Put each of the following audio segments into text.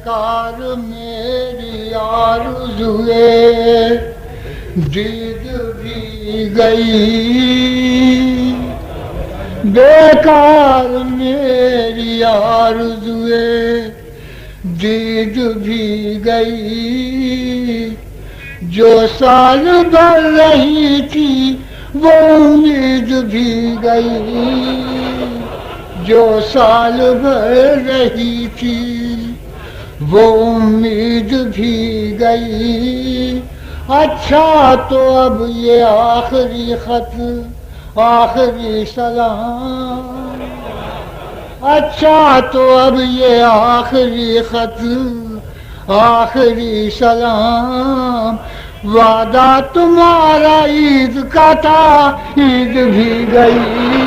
بیکار میری آرزوئے دید بھی گئی، بیکار میری آرزوئے دید بھی گئی، جو سال بھر رہی تھی وہ امید بھی گئی، جو سال بھر رہی تھی وہ امید بھی گئی۔ اچھا تو اب یہ آخری خط، آخری سلام، اچھا تو اب یہ آخری خط، آخری سلام، وعدہ تمہارا عید کا تھا عید بھی گئی،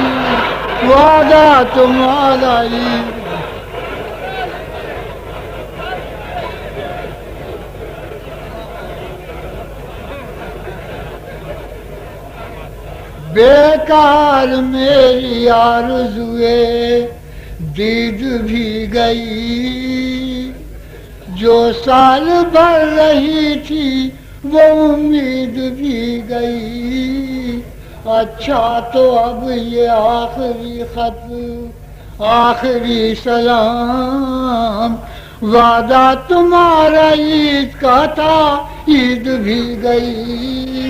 وعدہ تمہارا عید۔ بیکار میری آرزوئے دید بھی گئی، جو سال بھر رہی تھی وہ امید بھی گئی۔ اچھا تو اب یہ آخری خط، آخری سلام، وعدہ تمہارا عید کا تھا عید بھی گئی،